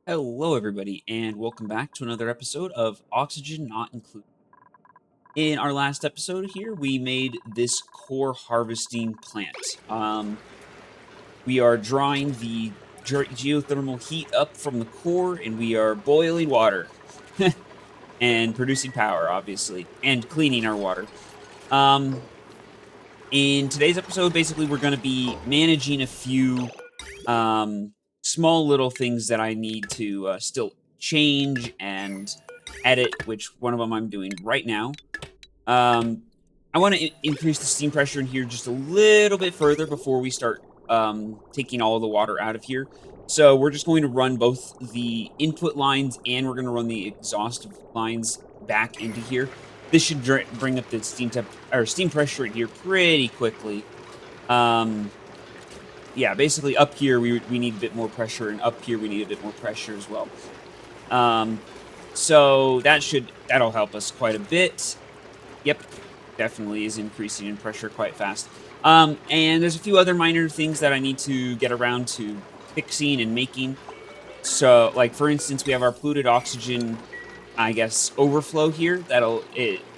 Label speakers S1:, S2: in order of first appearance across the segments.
S1: Hello, everybody, and welcome back to another episode of Oxygen Not Included. In our last episode here, we made this core harvesting plant. We are drawing the geothermal heat up from the core, and we are boiling water and producing power, obviously, and cleaning our water. Um, in today's episode, basically, we're going to be managing a few small little things that I need to still change and edit, which one of them I'm doing right now. Um, I want to increase the steam pressure in here just a little bit further before we start taking all the water out of here. So we're just going to run both the input lines and we're going to run the exhaust lines back into here. This should bring up the steam pressure in here pretty quickly. Um, yeah, basically up here we need a bit more pressure, and up here we need a bit more pressure as well. Um, so that'll help us quite a bit. Yep, definitely is increasing in pressure quite fast. And there's a few other minor things that I need to get around to fixing and making. So, like for instance, we have our polluted oxygen, I guess, overflow here. That'll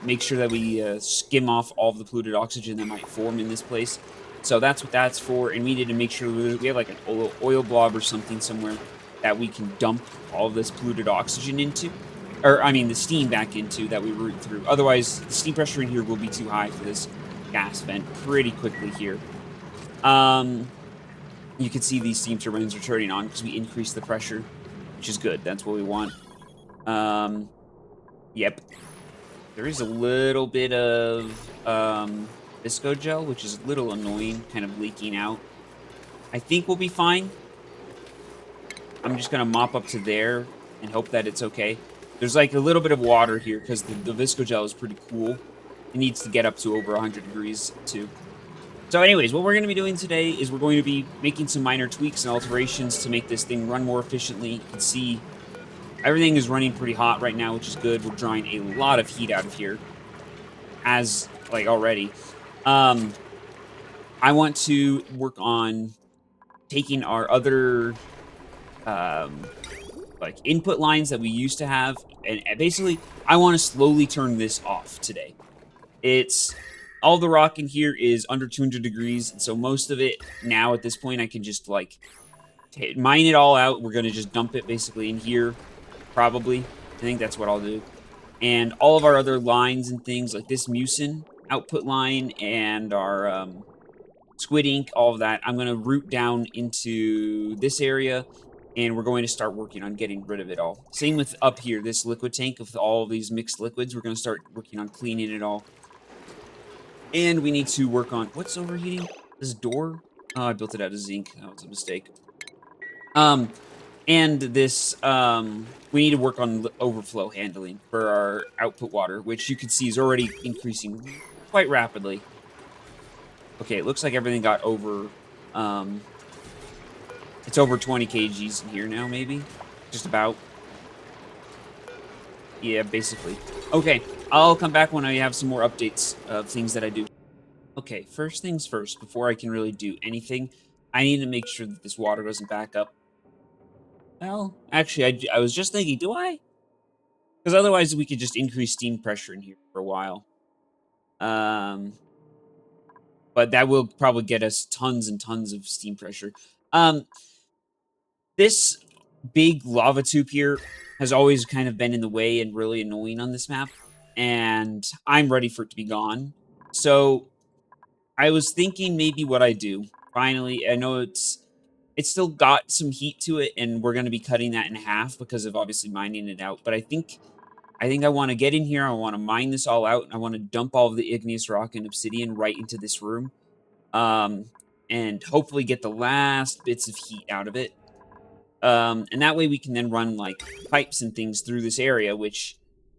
S1: make sure that we skim off all of the polluted oxygen that might form in this place. So that's what that's for. And we need to make sure we have like an oil blob or something somewhere that we can dump all of this polluted oxygen into, or I mean the steam back into that we route through. Otherwise, the steam pressure in here will be too high for this gas vent pretty quickly here. Um, you can see these steam turbines are turning on because we increased the pressure, which is good. That's what we want. Um, yep. There is a little bit of visco gel, which is a little annoying, kind of leaking out. I think we'll be fine. I'm just gonna mop up to there and hope that it's okay. There's like a little bit of water here because the visco gel is pretty cool. It needs to get up to over 100 degrees too. So anyways, what we're going to be doing today is we're going to be making some minor tweaks and alterations to make this thing run more efficiently. You can see everything is running pretty hot right now, which is good. We're drawing a lot of heat out of here as like already. Um, I want to work on taking our other um like input lines that we used to have, and basically I want to slowly turn this off today. It's all the rock in here is under 200 degrees, and so most of it now at this point I can just like mine it all out. We're gonna just dump it basically in here, probably. I think that's what I'll do. And all of our other lines and things like this mucin output line and our squid ink, all of that, I'm gonna root down into this area, and we're going to start working on getting rid of it all. Same with up here, this liquid tank with all of these mixed liquids. We're gonna start working on cleaning it all. And we need to work on what's overheating? This door? Oh, I built it out of zinc. That was a mistake. Um, and this, we need to work on overflow handling for our output water, which you can see is already increasing quite rapidly. Okay, it looks like everything got over, um, it's over 20 kgs in here now, maybe? Just about. Yeah, basically. Okay, I'll come back when I have some more updates of things that I do. Okay, first things first, before I can really do anything, I need to make sure that this water doesn't back up. Well, actually, I was just thinking, do I? Because otherwise we could just increase steam pressure in here for a while. Um, but that will probably get us tons and tons of steam pressure. Um, this big lava tube here has always kind of been in the way and really annoying on this map, and I'm ready for it to be gone. So I was thinking maybe what I do. Finally, I know it's still got some heat to it, and we're going to be cutting that in half because of obviously mining it out. But I think I want to get in here. I want to mine this all out. And I want to dump all of the igneous rock and obsidian right into this room, um, and hopefully get the last bits of heat out of it. And that way we can then run like pipes and things through this area, which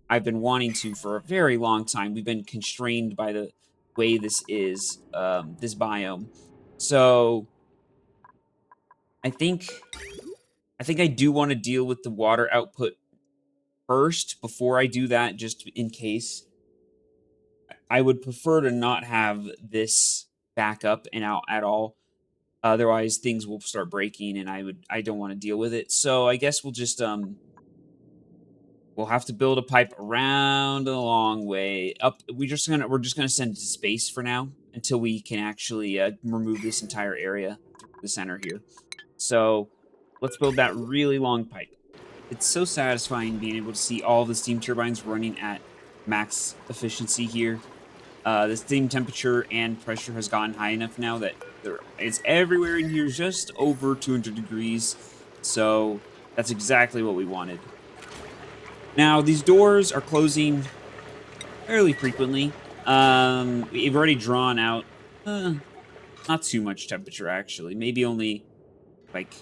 S1: I've been wanting to for a very long time. We've been constrained by the way this is, this biome. So I think I do want to deal with the water output first before I do that, just in case. I would prefer to not have this back up and out at all. Otherwise, things will start breaking, and I don't want to deal with it. So I guess we'll just we'll have to build a pipe around a long way up. We're just gonna send it to space for now until we can actually remove this entire area through the center here. So let's build that really long pipe. It's so satisfying being able to see all the steam turbines running at max efficiency here. The steam temperature and pressure has gotten high enough now that it's everywhere in here just over 200 degrees. So that's exactly what we wanted. Now, these doors are closing fairly frequently. We've already drawn out not too much temperature, actually. Maybe only like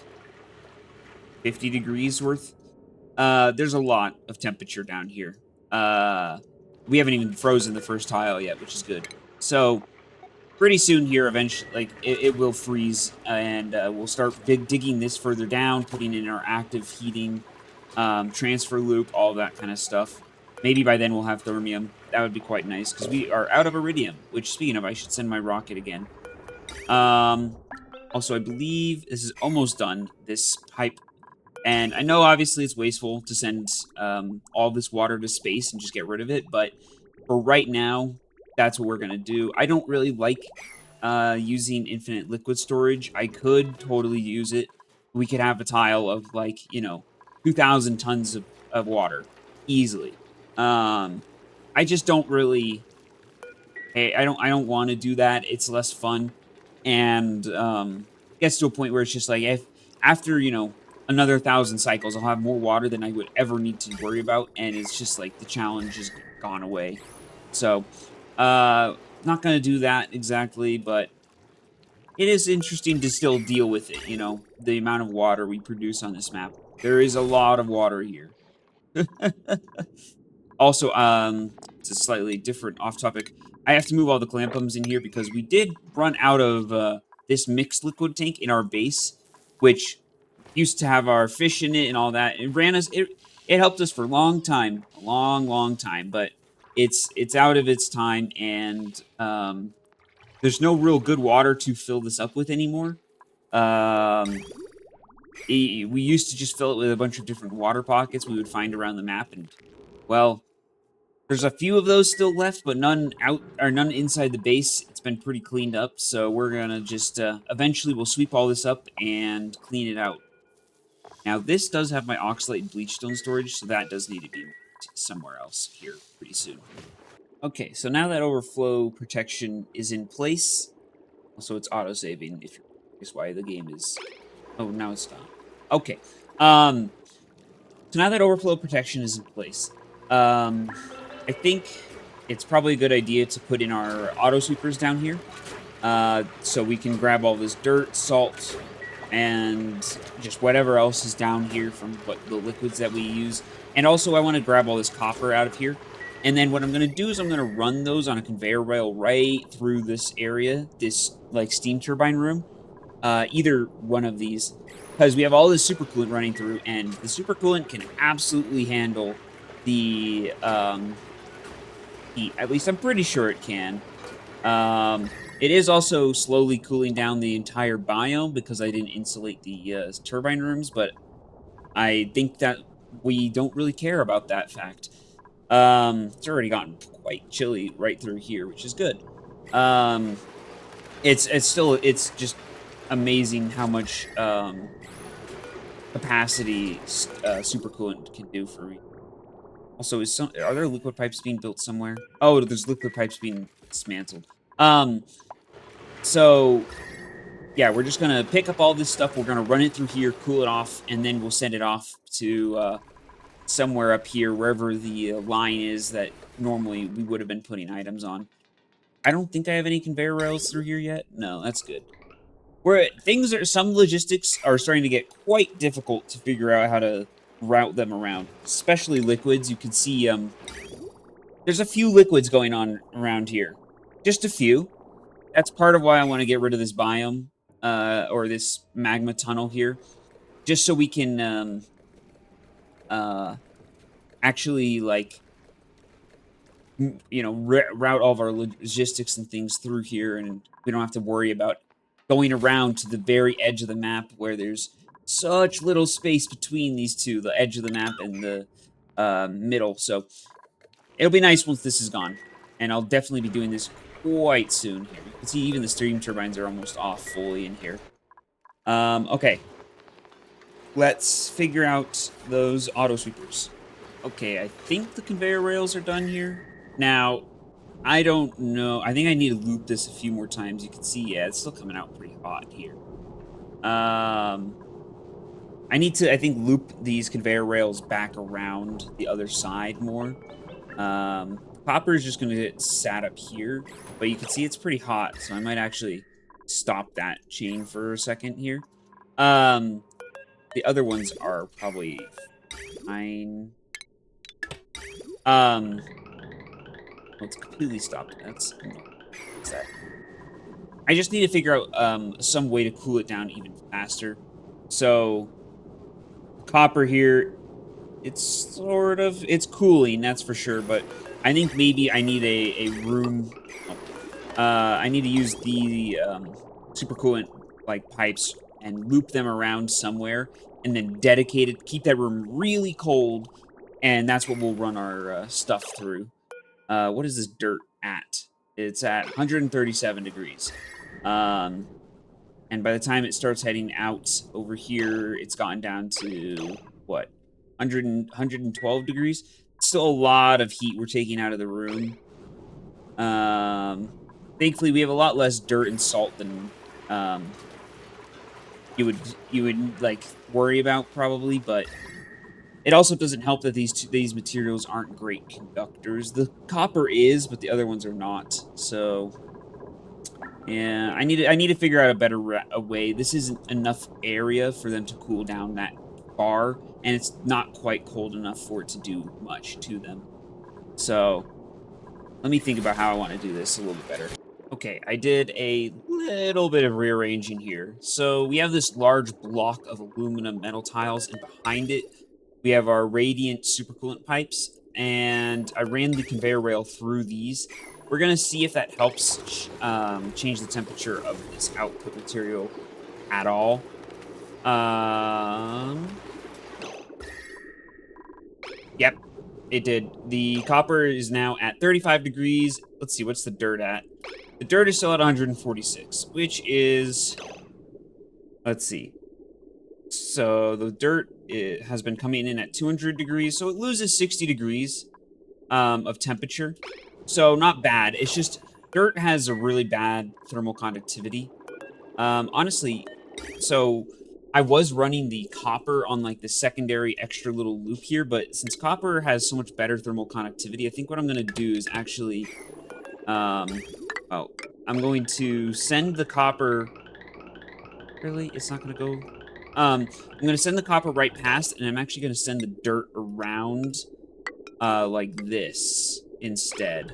S1: 50 degrees worth. There's a lot of temperature down here. Uh, we haven't even frozen the first tile yet, which is good. So pretty soon here, eventually, like it will freeze, and we'll start digging this further down, putting in our active heating, transfer loop, all that kind of stuff. Maybe by then we'll have thermium. That would be quite nice because we are out of iridium. Which, speaking of, I should send my rocket again. Um, Also, I believe this is almost done. This pipe, and I know obviously it's wasteful to send all this water to space and just get rid of it, but for right now, that's what we're gonna do. I don't really like using infinite liquid storage. I could totally use it. We could have a tile of like, 2,000 tons of water easily. Um, I just don't really Hey, I don't wanna do that, it's less fun, and, gets to a point where it's just like, if after, another 1,000 cycles, I'll have more water than I would ever need to worry about, and it's just like the challenge is gone away. So, not gonna do that exactly, but it is interesting to still deal with it, the amount of water we produce on this map. There is a lot of water here. Also, it's a slightly different off topic. I have to move all the clampums in here because we did run out of this mixed liquid tank in our base, which used to have our fish in it and all that. It ran us. It helped us for a long time, a long, long time. But it's out of its time, and there's no real good water to fill this up with anymore. Um, we used to just fill it with a bunch of different water pockets we would find around the map, and well, there's a few of those still left, but none out or none inside the base. It's been pretty cleaned up, so we're gonna just eventually we'll sweep all this up and clean it out. Now this does have my oxalate and bleachstone storage, so that does need to be moved somewhere else here pretty soon. Okay, so now that overflow protection is in place, also it's auto saving. If you're curious why the game is, oh now it's done. Okay, so now that overflow protection is in place, I think it's probably a good idea to put in our auto sweepers down here, so we can grab all this dirt, salt, and just whatever else is down here from what the liquids that we use. And also, I want to grab all this copper out of here. And then what I'm going to do is I'm going to run those on a conveyor rail right through this area, this like steam turbine room, either one of these, because we have all this supercoolant running through, and the supercoolant can absolutely handle the heat. At least I'm pretty sure it can. It is also slowly cooling down the entire biome because I didn't insulate the turbine rooms, but I think that we don't really care about that fact. It's already gotten quite chilly right through here, which is good. Um, it's just amazing how much capacity supercoolant can do for me. Also, are there liquid pipes being built somewhere? Oh, there's liquid pipes being dismantled. Um, so yeah, we're just gonna pick up all this stuff. We're gonna run it through here, cool it off, and then we'll send it off to somewhere up here, wherever the line is that normally we would have been putting items on. I don't think I have any conveyor rails through here yet. No, that's good. Some logistics are starting to get quite difficult to figure out how to route them around, especially liquids. You can see there's a few liquids going on around here, just a few. That's part of why I want to get rid of this biome, or this magma tunnel here, just so we can uh, actually like route all of our logistics and things through here, and we don't have to worry about going around to the very edge of the map where there's such little space between these two, the edge of the map and the middle. So it'll be nice once this is gone. And I'll definitely be doing this quite soon here. You can see even the steam turbines are almost off fully in here. Okay. Let's figure out those auto sweepers. Okay, I think the conveyor rails are done here. Now, I don't know. I think I need to loop this a few more times. You can see, yeah, it's still coming out pretty hot here. I need to, I think, loop these conveyor rails back around the other side more. Copper is just going to get sat up here, but you can see it's pretty hot, so I might actually stop that chain for a second here. The other ones are probably fine. Well, it's completely stopped. What's that? I just need to figure out some way to cool it down even faster. So, copper here, it's it's cooling, that's for sure, but I think maybe I need a room. I need to use the supercoolant like pipes and loop them around somewhere, and then keep that room really cold, and that's what we'll run our stuff through. What is this dirt at? It's at 137 degrees. And by the time it starts heading out over here, it's gotten down to, what, 112 degrees? Still a lot of heat we're taking out of the room. Thankfully, we have a lot less dirt and salt than you would like worry about probably, but it also doesn't help that these materials aren't great conductors. The copper is, but the other ones are not. So yeah, I need to figure out a better way. This isn't enough area for them to cool down that far, and it's not quite cold enough for it to do much to them. So let me think about how I want to do this a little bit better. Okay, I did a little bit of rearranging here. So we have this large block of aluminum metal tiles, and behind it, we have our radiant supercoolant pipes, and I ran the conveyor rail through these. We're going to see if that helps change the temperature of this output material at all. Yep, it did. The copper is now at 35 degrees. Let's see, what's the dirt at? The dirt is still at 146, which is... Let's see. So the dirt has been coming in at 200 degrees, so it loses 60 degrees of temperature. So not bad. It's just dirt has a really bad thermal conductivity. Honestly, so I was running the copper on like the secondary extra little loop here, but since copper has so much better thermal conductivity, I think what I'm going to do is actually, I'm going to send the copper. Really? It's not going to go. I'm going to send the copper right past, and I'm actually going to send the dirt around like this instead.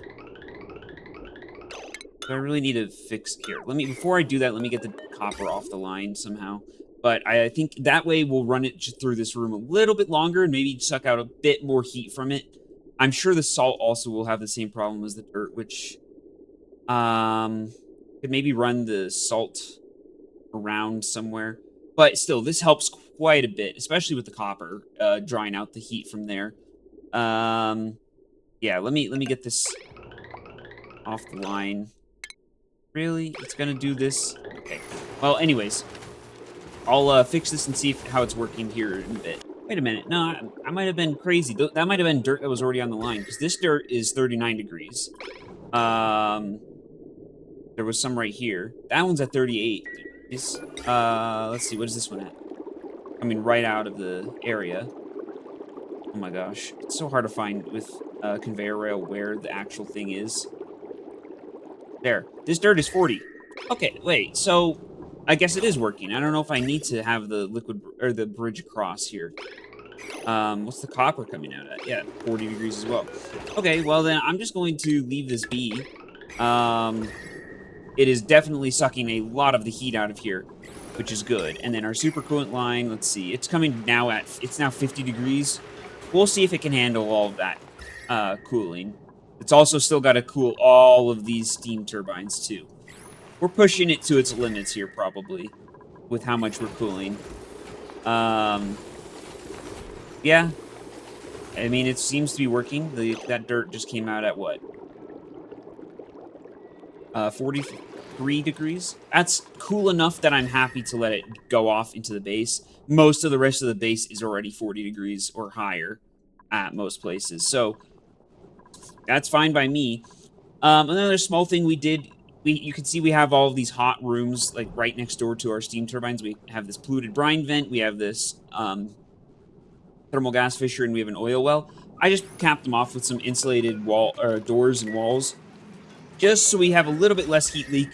S1: So I really need to fix here. Before I do that, let me get the copper off the line somehow. But I think that way we'll run it through this room a little bit longer and maybe suck out a bit more heat from it. I'm sure the salt also will have the same problem as the dirt, which could maybe run the salt around somewhere. But still, this helps quite a bit, especially with the copper drawing out the heat from there. Yeah, let me get this off the line. Really? It's gonna do this? Okay. Well, anyways, I'll fix this and see how it's working here in a bit. Wait a minute. No, I might have been crazy. That might have been dirt that was already on the line, because this dirt is 39 degrees. There was some right here. That one's at 38 degrees. Let's see. What is this one at? Coming right out of the area. Oh my gosh. It's so hard to find with a conveyor rail where the actual thing is. There. This dirt is 40. Okay, wait. So, I guess it is working. I don't know if I need to have the liquid or the bridge across here. What's the copper coming out at? Yeah, 40 degrees as well. Okay, well then I'm just going to leave this be. It is definitely sucking a lot of the heat out of here, which is good. And then our supercoolant line, let's see. It's coming now it's now 50 degrees. We'll see if it can handle all of that cooling. It's also still got to cool all of these steam turbines too. we're pushing it to its limits here, probably, with how much we're cooling. Um, yeah, I mean, it seems to be working. That dirt just came out at what? 43 degrees. That's cool enough that I'm happy to let it go off into the base. Most of the rest of the base is already 40 degrees or higher at most places. So that's fine by me. Another small thing we did, you can see we have all of these hot rooms like right next door to our steam turbines. We have this polluted brine vent, we have this thermal gas fissure, and we have an oil well. I just capped them off with some insulated wall or doors and walls, just so we have a little bit less heat leak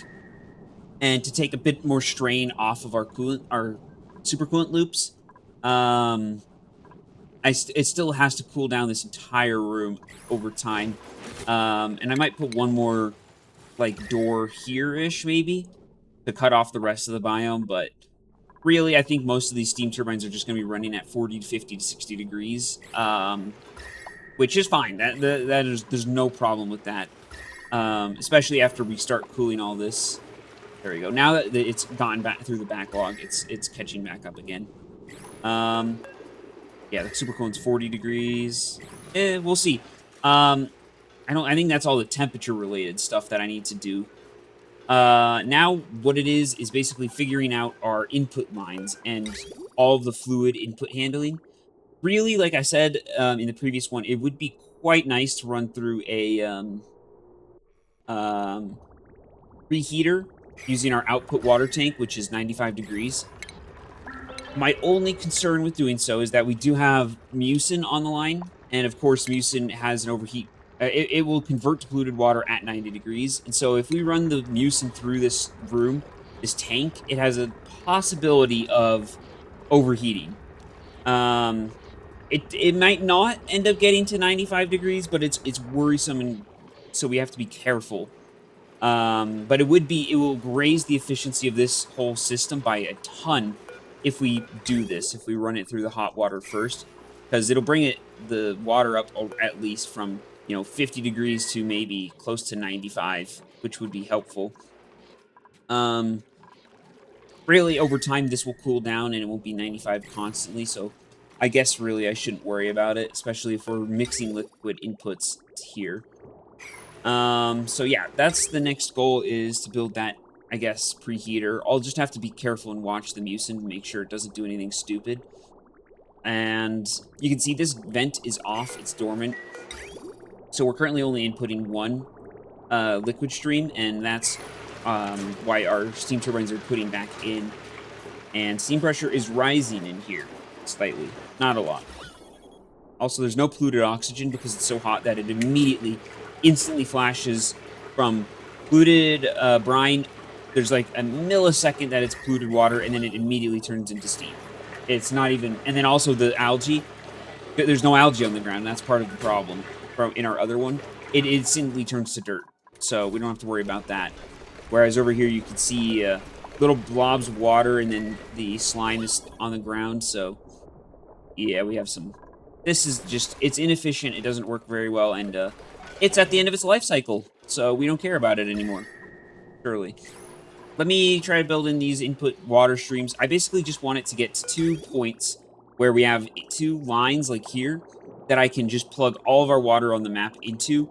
S1: and to take a bit more strain off of our coolant, our supercoolant loops. Um, it still has to cool down this entire room over time. And I might put one more like door here-ish maybe to cut off the rest of the biome, but really I think most of these steam turbines are just going to be running at 40 to 50 to 60 degrees, which is fine. That is, there's no problem with that, especially after we start cooling all this. There we go. Now that it's gone back through the backlog, it's catching back up again. Yeah, the supercoolant's 40 degrees. We'll see. I think that's all the temperature related stuff that I need to do. Now what it is basically figuring out our input lines and all of the fluid input handling. Really, like I said in the previous one, it would be quite nice to run through a um, preheater using our output water tank, which is 95 degrees. My only concern with doing so is that we do have mucin on the line, and of course, mucin has an overheat. It will convert to polluted water at 90 degrees, and so if we run the mucin through this room, this tank, it has a possibility of overheating. Um, it might not end up getting to 95 degrees, but it's worrisome, and so we have to be careful. But it will raise the efficiency of this whole system by a ton if we do this, if we run it through the hot water first, because it'll bring the water up at least from 50 degrees to maybe close to 95, which would be helpful. Um, Really, over time, this will cool down and it won't be 95 constantly. So I guess really I shouldn't worry about it, especially if we're mixing liquid inputs here. So yeah, that's the next goal, is to build that, I guess, preheater. I'll just have to be careful and watch the mucin to make sure it doesn't do anything stupid. And you can see this vent is off, it's dormant. So we're currently only inputting one liquid stream, and that's why our steam turbines are putting back in. And steam pressure is rising in here slightly, not a lot. Also, there's no polluted oxygen because it's so hot that it instantly flashes from polluted brine. There's like a millisecond that it's polluted water, and then it immediately turns into steam. It's not even, and then also the algae. There's no algae on the ground. That's part of the problem in our other one. It instantly turns to dirt, so we don't have to worry about that. Whereas over here, you can see little blobs of water, and then the slime is on the ground. So yeah, we have some. This is just, it's inefficient. It doesn't work very well, and it's at the end of its life cycle, so we don't care about it anymore. Surely. Let me try building these input water streams. I basically just want it to get to 2 points where we have 2 lines like here that I can just plug all of our water on the map into.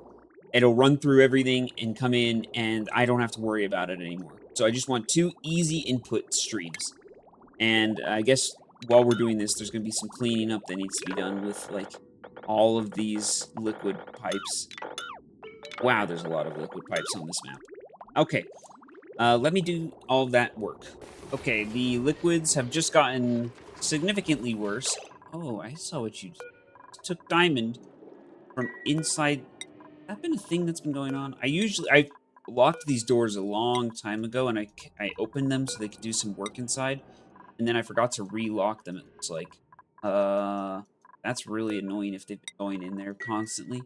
S1: It'll run through everything and come in, and I don't have to worry about it anymore. So I just want 2 easy input streams. And I guess while we're doing this, there's going to be some cleaning up that needs to be done with, like, all of these liquid pipes. Wow, there's a lot of liquid pipes on this map. Okay, let me do all of that work. Okay, the liquids have just gotten significantly worse. Oh, I saw what you took diamond from inside. Has that been a thing that's been going on? I locked these doors a long time ago, and I opened them so they could do some work inside, and then I forgot to relock them, it looks like. That's really annoying if they've been going in there constantly,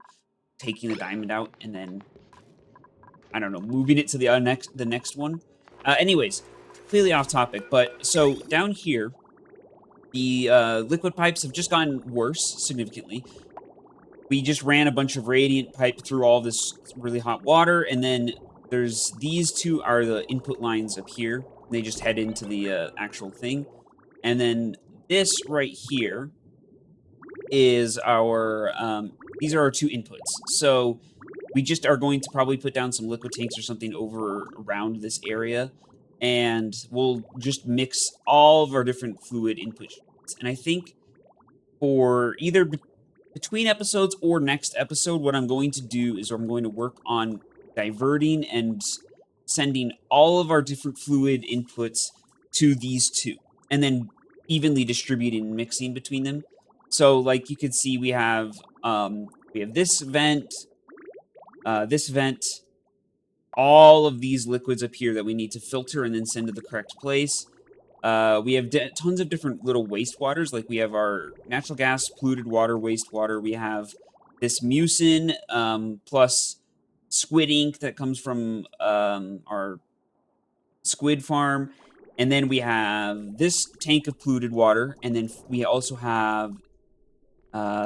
S1: taking the diamond out, and then, I don't know, moving it to the next one. Anyways, completely off topic, but so down here, the liquid pipes have just gotten worse significantly. We just ran a bunch of radiant pipe through all this really hot water, and then there's these two are the input lines up here. They just head into the actual thing. And then this right here is our, these are our two inputs. So we just are going to probably put down some liquid tanks or something over around this area. And we'll just mix all of our different fluid input streams. And I think for either between episodes or next episode, what I'm going to do is I'm going to work on diverting and sending all of our different fluid inputs to these two, and then evenly distributing and mixing between them. So, like you can see, we have this vent, all of these liquids up here that we need to filter and then send to the correct place. We have tons of different little wastewaters. Like we have our natural gas, polluted water, wastewater. We have this mucin plus squid ink that comes from our squid farm. And then we have this tank of polluted water. And then we also have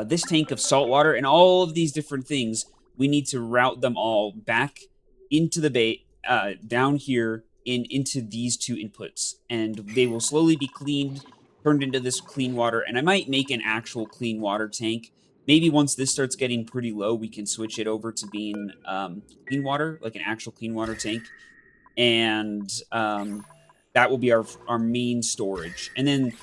S1: this tank of salt water. And all of these different things, we need to route them all back into the bay, down here into these two inputs, and they will slowly be cleaned, turned into this clean water. And I might make an actual clean water tank. Maybe once this starts getting pretty low, we can switch it over to being clean water, like an actual clean water tank, and that will be our main storage. And then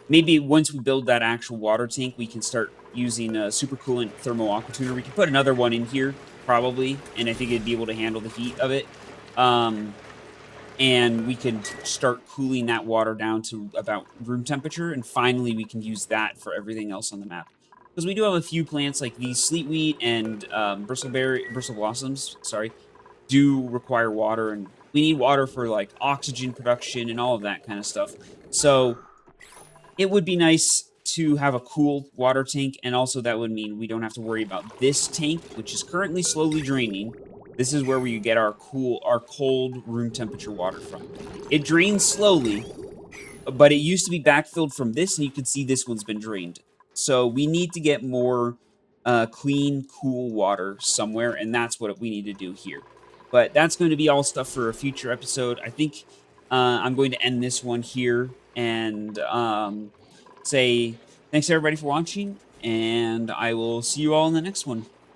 S1: maybe once we build that actual water tank, we can start using a supercoolant thermal aqua tuner. We can put another one in here probably, and I think it'd be able to handle the heat of it. And we can start cooling that water down to about room temperature, and finally we can use that for everything else on the map. Because we do have a few plants like these sleetweed and bristle blossoms, sorry, do require water, and we need water for like oxygen production and all of that kind of stuff. So it would be nice to have a cool water tank, and also that would mean we don't have to worry about this tank, which is currently slowly draining. This is where we get our cold room temperature water from. It drains slowly, but it used to be backfilled from this, and you can see this one's been drained. So we need to get more clean, cool water somewhere, and that's what we need to do here. But that's going to be all stuff for a future episode. I think I'm going to end this one here and say thanks everybody for watching, and I will see you all in the next one.